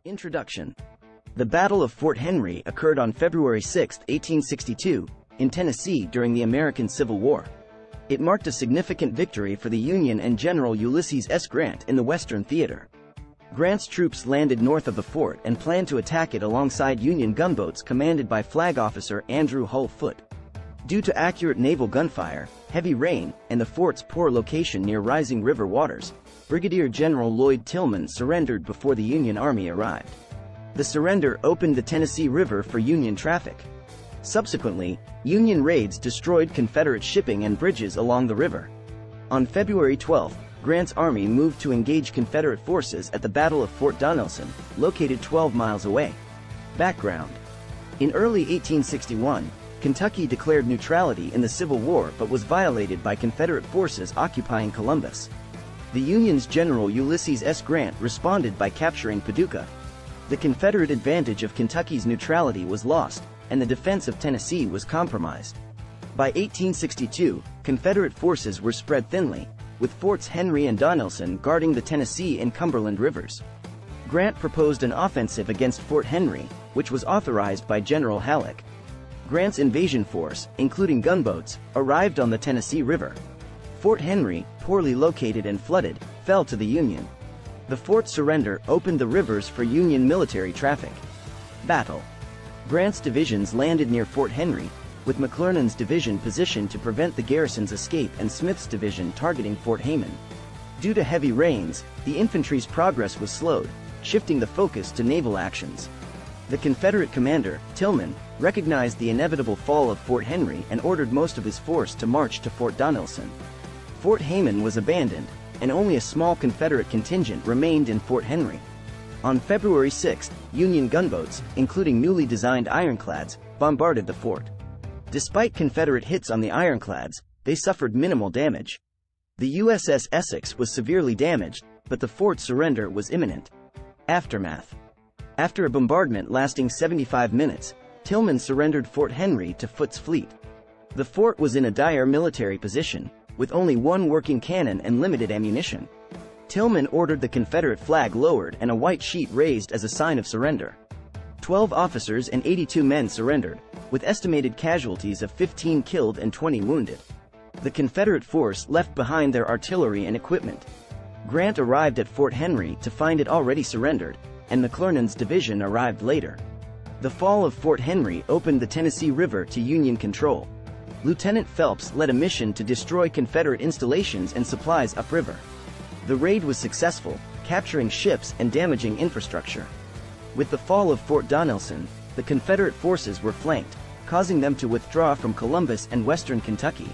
Introduction. The Battle of Fort Henry occurred on February 6, 1862, in Tennessee during the American Civil War. It marked a significant victory for the Union and General Ulysses S. Grant in the Western Theater. Grant's troops landed north of the fort and planned to attack it alongside Union gunboats commanded by Flag Officer Andrew Hull Foote. Due to accurate naval gunfire, heavy rain, and the fort's poor location near rising river waters, Brigadier General Lloyd Tillman surrendered before the Union Army arrived. The surrender opened the Tennessee River for Union traffic. Subsequently, Union raids destroyed Confederate shipping and bridges along the river. On February 12, Grant's army moved to engage Confederate forces at the Battle of Fort Donelson, located 12 miles away. Background. In early 1861, Kentucky declared neutrality in the Civil War but was violated by Confederate forces occupying Columbus. The Union's General Ulysses S. Grant responded by capturing Paducah. The Confederate advantage of Kentucky's neutrality was lost, and the defense of Tennessee was compromised. By 1862, Confederate forces were spread thinly, with Forts Henry and Donelson guarding the Tennessee and Cumberland rivers. Grant proposed an offensive against Fort Henry, which was authorized by General Halleck. Grant's invasion force, including gunboats, arrived on the Tennessee River. Fort Henry, poorly located and flooded, fell to the Union. The fort's surrender opened the rivers for Union military traffic. Battle. Grant's divisions landed near Fort Henry, with McClernand's division positioned to prevent the garrison's escape and Smith's division targeting Fort Hayman. Due to heavy rains, the infantry's progress was slowed, shifting the focus to naval actions. The Confederate commander, Tillman, recognized the inevitable fall of Fort Henry and ordered most of his force to march to Fort Donelson. Fort Hayman was abandoned, and only a small Confederate contingent remained in Fort Henry. On February 6, Union gunboats, including newly designed ironclads, bombarded the fort. Despite Confederate hits on the ironclads, they suffered minimal damage. The USS Essex was severely damaged, but the fort's surrender was imminent. Aftermath. After a bombardment lasting 75 minutes, Tillman surrendered Fort Henry to Foote's fleet. The fort was in a dire military position, with only one working cannon and limited ammunition. Tillman ordered the Confederate flag lowered and a white sheet raised as a sign of surrender. 12 officers and 82 men surrendered, with estimated casualties of 15 killed and 20 wounded. The Confederate force left behind their artillery and equipment. Grant arrived at Fort Henry to find it already surrendered, and McClernand's division arrived later. The fall of Fort Henry opened the Tennessee River to Union control. Lieutenant Phelps led a mission to destroy Confederate installations and supplies upriver. The raid was successful, capturing ships and damaging infrastructure. With the fall of Fort Donelson, the Confederate forces were flanked, causing them to withdraw from Columbus and western Kentucky,